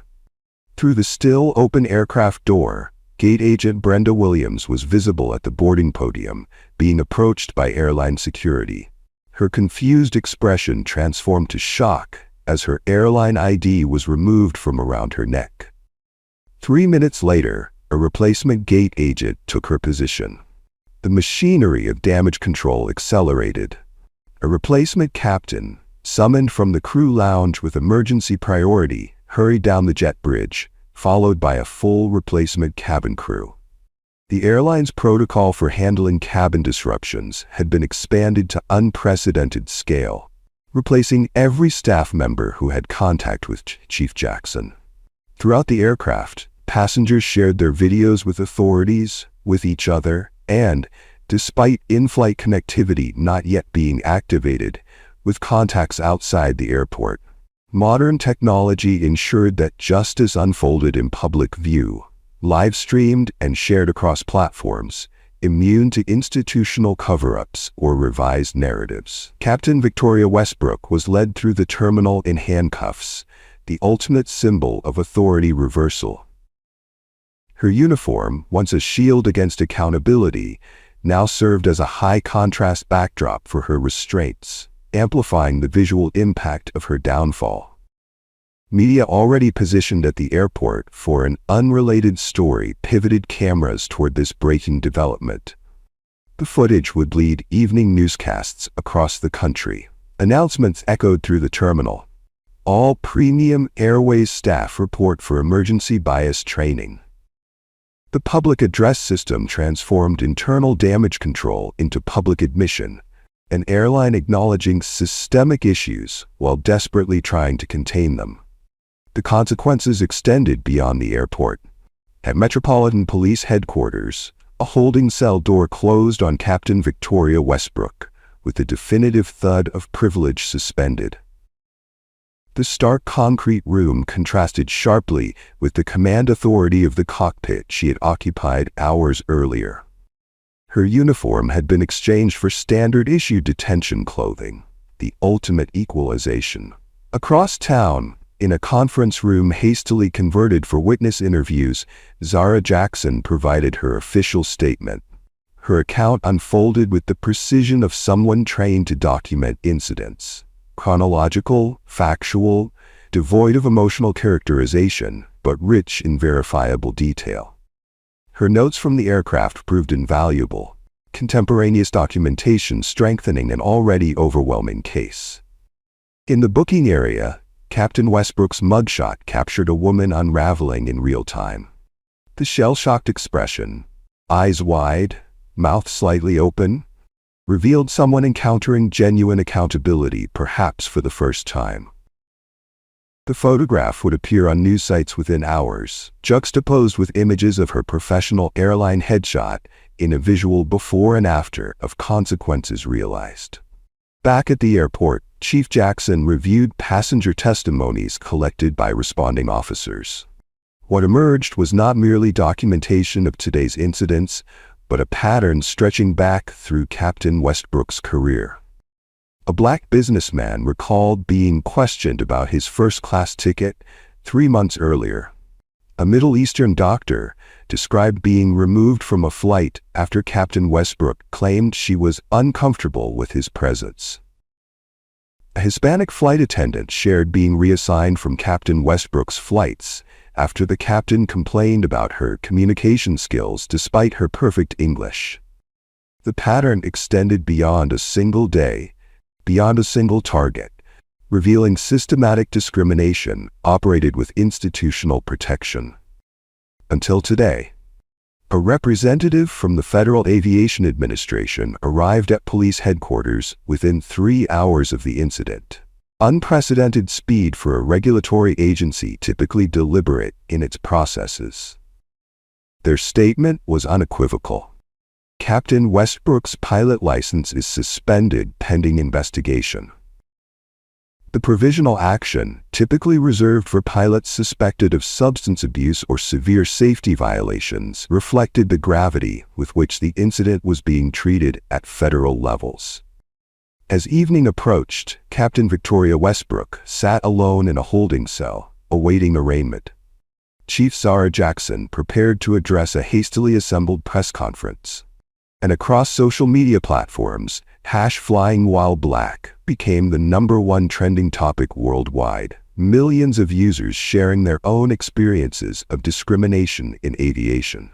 Through the still open aircraft door, gate agent Brenda Williams was visible at the boarding podium, being approached by airline security. Her confused expression transformed to shock as her airline ID was removed from around her neck. 3 minutes later, a replacement gate agent took her position. The machinery of damage control accelerated. A replacement captain, summoned from the crew lounge with emergency priority, hurried down the jet bridge, followed by a full replacement cabin crew. The airline's protocol for handling cabin disruptions had been expanded to unprecedented scale, replacing every staff member who had contact with Chief Jackson. Throughout the aircraft, passengers shared their videos with authorities, with each other, and, despite in-flight connectivity not yet being activated, with contacts outside the airport. Modern technology ensured that justice unfolded in public view, live-streamed and shared across platforms, immune to institutional cover-ups or revised narratives. Captain Victoria Westbrook was led through the terminal in handcuffs, the ultimate symbol of authority reversal. Her uniform, once a shield against accountability, now served as a high-contrast backdrop for her restraints, amplifying the visual impact of her downfall. Media already positioned at the airport for an unrelated story pivoted cameras toward this breaking development. The footage would lead evening newscasts across the country. Announcements echoed through the terminal. All Premium Airways staff report for emergency bias training. The public address system transformed internal damage control into public admission, an airline acknowledging systemic issues while desperately trying to contain them. The consequences extended beyond the airport. At Metropolitan Police Headquarters, A holding cell door closed on Captain Victoria Westbrook, with the definitive thud of privilege suspended. The stark concrete room contrasted sharply with the command authority of the cockpit she had occupied hours earlier. Her uniform had been exchanged for standard-issue detention clothing, the ultimate equalization. Across town, in a conference room hastily converted for witness interviews, Zara Jackson provided her official statement. Her account unfolded with the precision of someone trained to document incidents. Chronological, factual, devoid of emotional characterization, but rich in verifiable detail. Her notes from the aircraft proved invaluable, contemporaneous documentation strengthening an already overwhelming case. In the booking area, Captain Westbrook's mugshot captured a woman unraveling in real time. The shell-shocked expression, eyes wide, mouth slightly open, revealed someone encountering genuine accountability, perhaps for the first time. The photograph would appear on news sites within hours, juxtaposed with images of her professional airline headshot in a visual before and after of consequences realized. Back at the airport, Chief Jackson reviewed passenger testimonies collected by responding officers. What emerged was not merely documentation of today's incidents, but a pattern stretching back through Captain Westbrook's career. A black businessman recalled being questioned about his first-class ticket 3 months earlier. A Middle Eastern doctor described being removed from a flight after Captain Westbrook claimed she was uncomfortable with his presence. A Hispanic flight attendant shared being reassigned from Captain Westbrook's flights after the captain complained about her communication skills despite her perfect English. The pattern extended beyond a single day, beyond a single target, revealing systematic discrimination operated with institutional protection. Until today, a representative from the Federal Aviation Administration arrived at police headquarters within 3 hours of the incident. Unprecedented speed for a regulatory agency typically deliberate in its processes. Their statement was unequivocal. Captain Westbrook's pilot license is suspended pending investigation. The provisional action, typically reserved for pilots suspected of substance abuse or severe safety violations, reflected the gravity with which the incident was being treated at federal levels. As evening approached, Captain Victoria Westbrook sat alone in a holding cell, awaiting arraignment. Chief Zara Jackson prepared to address a hastily assembled press conference. And across social media platforms, #FlyingWhileBlack became the #1 trending topic worldwide, millions of users sharing their own experiences of discrimination in aviation.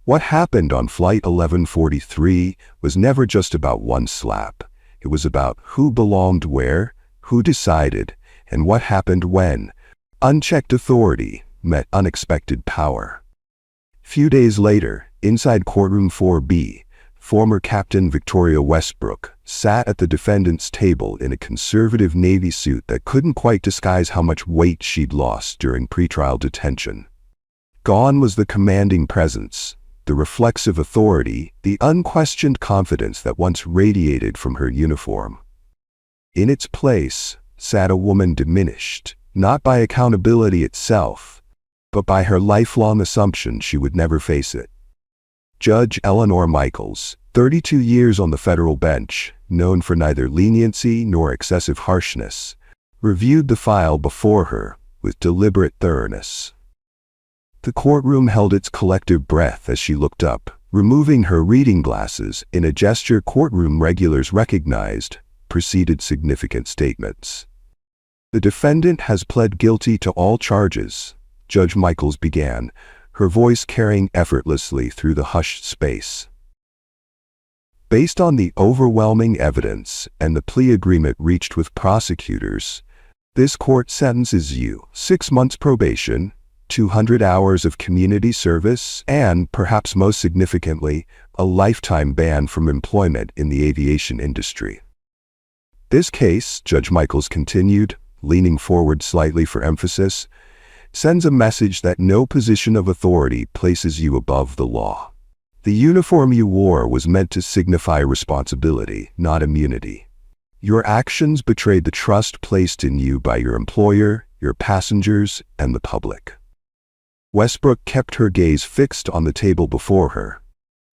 What happened on Flight 1143 was never just about one slap. It was about who belonged where, who decided, and what happened when unchecked authority met unexpected power. Few days later, inside Courtroom 4B, former Captain Victoria Westbrook sat at the defendant's table in a conservative Navy suit that couldn't quite disguise how much weight she'd lost during pretrial detention. Gone was the commanding presence, the reflexive authority, the unquestioned confidence that once radiated from her uniform. In its place sat a woman diminished, not by accountability itself, but by her lifelong assumption she would never face it. Judge Eleanor Michaels, 32 years on the federal bench, known for neither leniency nor excessive harshness, reviewed the file before her with deliberate thoroughness. The courtroom held its collective breath as she looked up, removing her reading glasses in a gesture courtroom regulars recognized preceded significant statements. "The defendant has pled guilty to all charges," Judge Michaels began, her voice carrying effortlessly through the hushed space. "Based on the overwhelming evidence and the plea agreement reached with prosecutors, this court sentences you 6 months probation, 200 hours of community service, and, perhaps most significantly, a lifetime ban from employment in the aviation industry. This case," Judge Michaels continued, leaning forward slightly for emphasis, "sends a message that no position of authority places you above the law. The uniform you wore was meant to signify responsibility, not immunity. Your actions betrayed the trust placed in you by your employer, your passengers, and the public. Westbrook kept her gaze fixed on the table before her,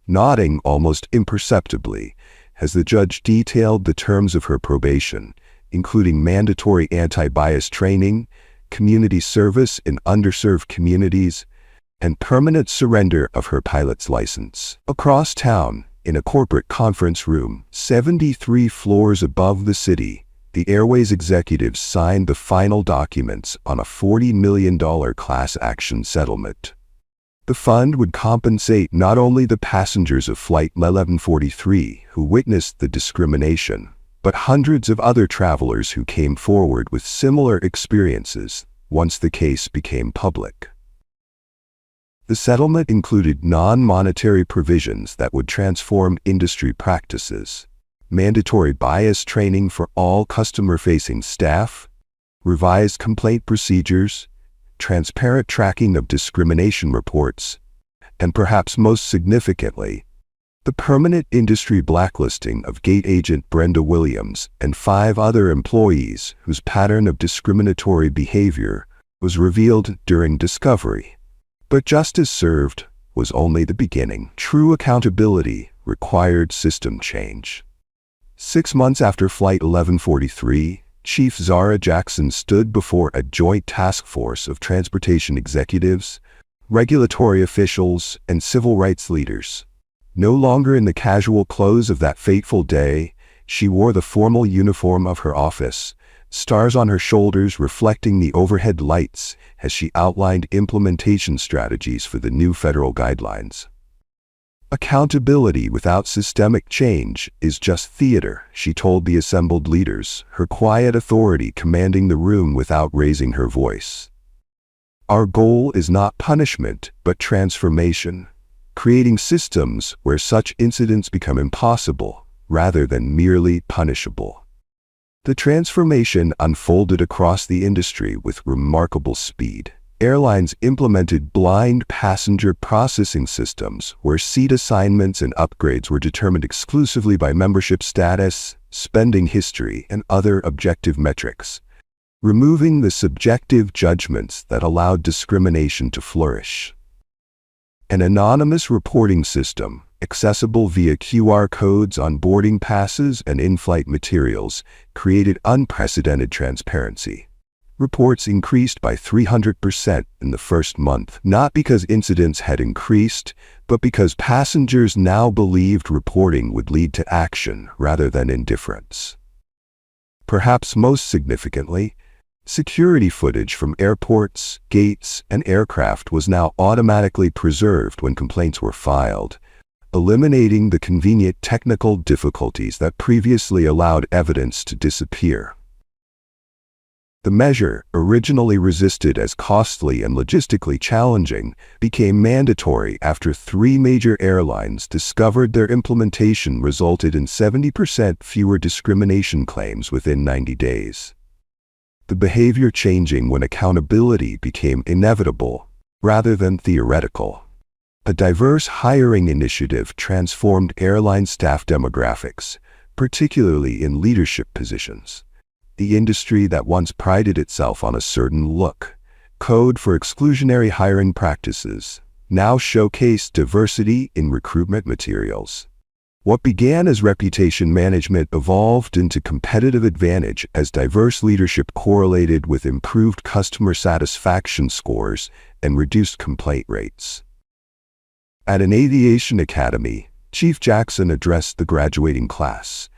nodding almost imperceptibly as the judge detailed the terms of her probation, including mandatory anti-bias training, community service in underserved communities, and permanent surrender of her pilot's license. Across town, in a corporate conference room, 73 floors above the city, the Airways executives signed the final documents on a $40 million class action settlement. The fund would compensate not only the passengers of Flight 1143 who witnessed the discrimination, but hundreds of other travelers who came forward with similar experiences once the case became public. The settlement included non-monetary provisions that would transform industry practices, mandatory bias training for all customer-facing staff, revised complaint procedures, transparent tracking of discrimination reports, and perhaps most significantly, the permanent industry blacklisting of gate agent Brenda Williams and 5 other employees whose pattern of discriminatory behavior was revealed during discovery. But justice served was only the beginning. True accountability required system change. 6 months after Flight 1143, Chief Zara Jackson stood before a joint task force of transportation executives, regulatory officials, and civil rights leaders. No longer in the casual clothes of that fateful day, she wore the formal uniform of her office, stars on her shoulders reflecting the overhead lights as she outlined implementation strategies for the new federal guidelines. Accountability without systemic change is just theater, she told the assembled leaders, her quiet authority commanding the room without raising her voice. Our goal is not punishment, but transformation, creating systems where such incidents become impossible rather than merely punishable. The transformation unfolded across the industry with remarkable speed. Airlines implemented blind passenger processing systems where seat assignments and upgrades were determined exclusively by membership status, spending history, and other objective metrics, removing the subjective judgments that allowed discrimination to flourish. An anonymous reporting system, accessible via QR codes on boarding passes and in-flight materials, created unprecedented transparency. Reports increased by 300% in the first month, not because incidents had increased, but because passengers now believed reporting would lead to action rather than indifference. Perhaps most significantly, security footage from airports, gates, and aircraft was now automatically preserved when complaints were filed, eliminating the convenient technical difficulties that previously allowed evidence to disappear. The measure, originally resisted as costly and logistically challenging, became mandatory after 3 major airlines discovered their implementation resulted in 70% fewer discrimination claims within 90 days. The behavior changing when accountability became inevitable rather than theoretical. A diverse hiring initiative transformed airline staff demographics, particularly in leadership positions. The industry that once prided itself on a certain look, code for exclusionary hiring practices, now showcased diversity in recruitment materials. What began as reputation management evolved into competitive advantage as diverse leadership correlated with improved customer satisfaction scores and reduced complaint rates. At an aviation academy, Chief Jackson addressed the graduating class,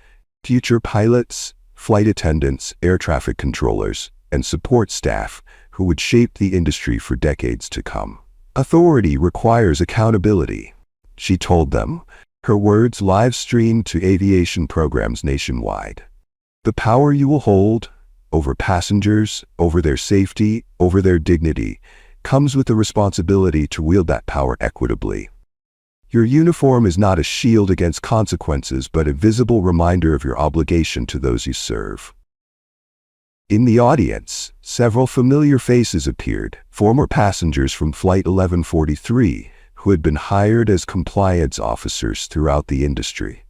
future pilots, flight attendants, air traffic controllers, and support staff who would shape the industry for decades to come. Authority requires accountability, she told them, her words live-streamed to aviation programs nationwide. The power you will hold over passengers, over their safety, over their dignity, comes with the responsibility to wield that power equitably. Your uniform is not a shield against consequences, but a visible reminder of your obligation to those you serve. In the audience, several familiar faces appeared, former passengers from Flight 1143, who had been hired as compliance officers throughout the industry.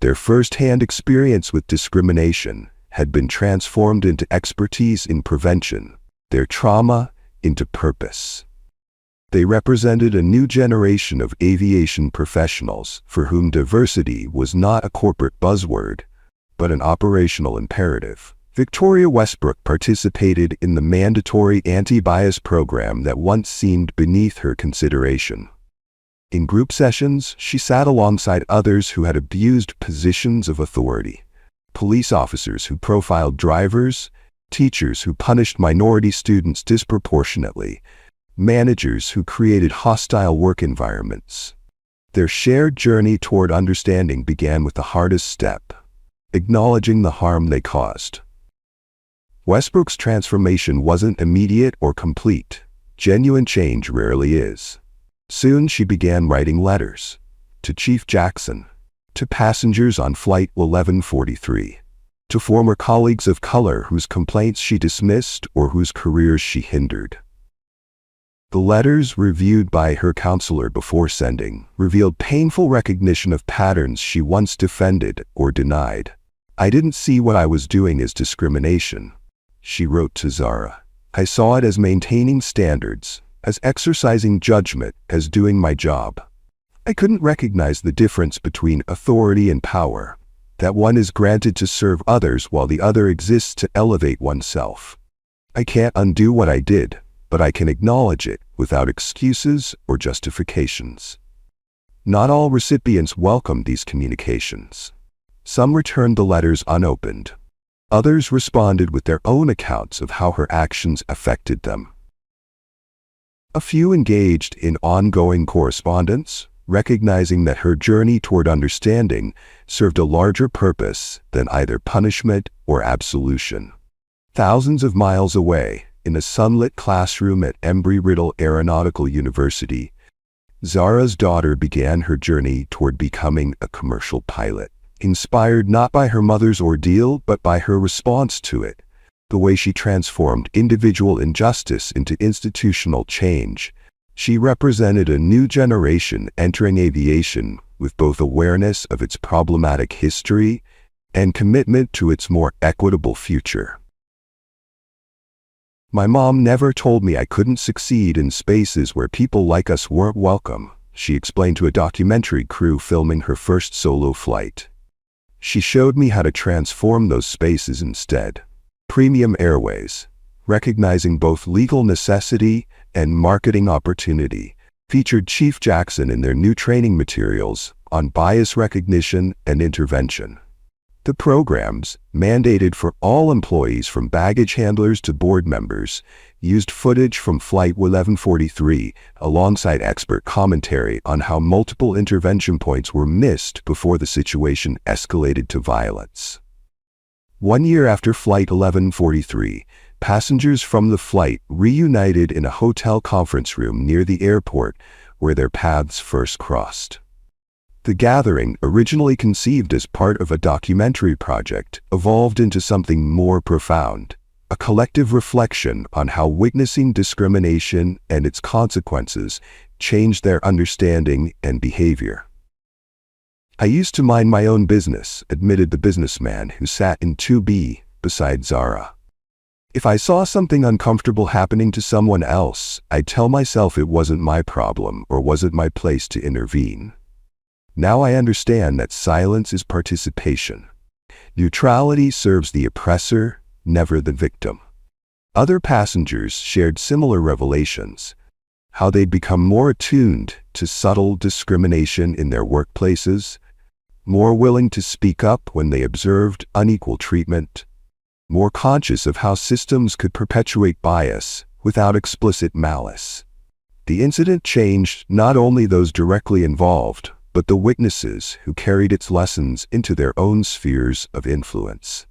Their first-hand experience with discrimination had been transformed into expertise in prevention, their trauma into purpose. They represented a new generation of aviation professionals for whom diversity was not a corporate buzzword, but an operational imperative. Victoria Westbrook participated in the mandatory anti-bias program that once seemed beneath her consideration. In group sessions, she sat alongside others who had abused positions of authority. Police officers who profiled drivers, teachers who punished minority students disproportionately, managers who created hostile work environments. Their shared journey toward understanding began with the hardest step: acknowledging the harm they caused. Westbrook's transformation wasn't immediate or complete. Genuine change rarely is. Soon she began writing letters to Chief Jackson, to passengers on Flight 1143, to former colleagues of color whose complaints she dismissed or whose careers she hindered. The letters, reviewed by her counselor before sending, revealed painful recognition of patterns she once defended or denied. "I didn't see what I was doing as discrimination," she wrote to Zara. "I saw it as maintaining standards, as exercising judgment, as doing my job. I couldn't recognize the difference between authority and power, that one is granted to serve others while the other exists to elevate oneself. I can't undo what I did, but I can acknowledge it without excuses or justifications." Not all recipients welcomed these communications. Some returned the letters unopened. Others responded with their own accounts of how her actions affected them. A few engaged in ongoing correspondence, recognizing that her journey toward understanding served a larger purpose than either punishment or absolution. Thousands of miles away, in a sunlit classroom at Embry-Riddle Aeronautical University, Zara's daughter began her journey toward becoming a commercial pilot, inspired not by her mother's ordeal but by her response to it, the way she transformed individual injustice into institutional change. She represented a new generation entering aviation with both awareness of its problematic history and commitment to its more equitable future. "My mom never told me I couldn't succeed in spaces where people like us weren't welcome," she explained to a documentary crew filming her first solo flight. "She showed me how to transform those spaces instead." Premium Airways, recognizing both legal necessity and marketing opportunity, featured Chief Jackson in their new training materials on bias recognition and intervention. The programs, mandated for all employees from baggage handlers to board members, used footage from Flight 1143 alongside expert commentary on how multiple intervention points were missed before the situation escalated to violence. 1 year after Flight 1143, passengers from the flight reunited in a hotel conference room near the airport where their paths first crossed. The gathering, originally conceived as part of a documentary project, evolved into something more profound, a collective reflection on how witnessing discrimination and its consequences changed their understanding and behavior. "I used to mind my own business," admitted the businessman who sat in 2B beside Zara. "If I saw something uncomfortable happening to someone else, I'd tell myself it wasn't my problem or wasn't my place to intervene. Now I understand that silence is participation. Neutrality serves the oppressor, never the victim." Other passengers shared similar revelations, how they'd become more attuned to subtle discrimination in their workplaces, more willing to speak up when they observed unequal treatment, more conscious of how systems could perpetuate bias without explicit malice. The incident changed not only those directly involved, but the witnesses who carried its lessons into their own spheres of influence.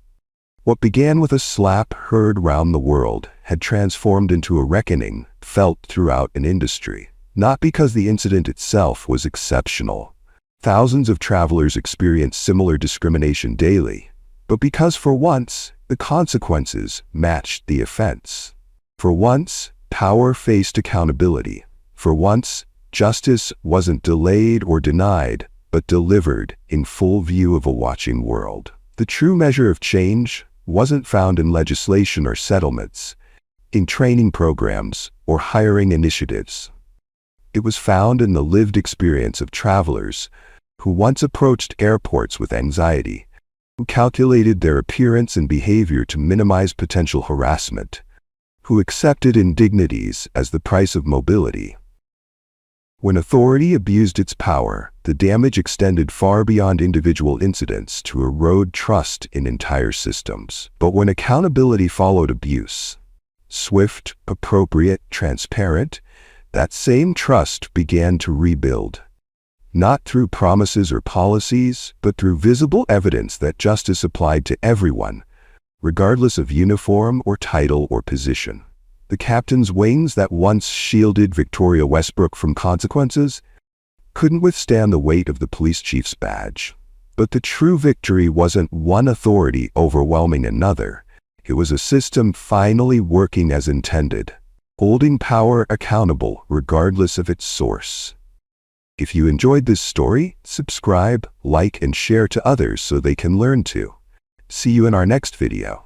What began with a slap heard round the world had transformed into a reckoning felt throughout an industry, not because the incident itself was exceptional. Thousands of travelers experienced similar discrimination daily, but because for once, the consequences matched the offense. For once, power faced accountability. For once, Justice wasn't delayed or denied, but delivered in full view of a watching world. The true measure of change wasn't found in legislation or settlements, in training programs or hiring initiatives. It was found in the lived experience of travelers who once approached airports with anxiety, who calculated their appearance and behavior to minimize potential harassment, who accepted indignities as the price of mobility. When authority abused its power, the damage extended far beyond individual incidents to erode trust in entire systems. But when accountability followed abuse, swift, appropriate, transparent, that same trust began to rebuild. Not through promises or policies, but through visible evidence that justice applied to everyone, regardless of uniform or title or position. The captain's wings that once shielded Victoria Westbrook from consequences couldn't withstand the weight of the police chief's badge. But the true victory wasn't one authority overwhelming another. It was a system finally working as intended, holding power accountable regardless of its source. If you enjoyed this story, subscribe, like, and share to others so they can learn too. See you in our next video.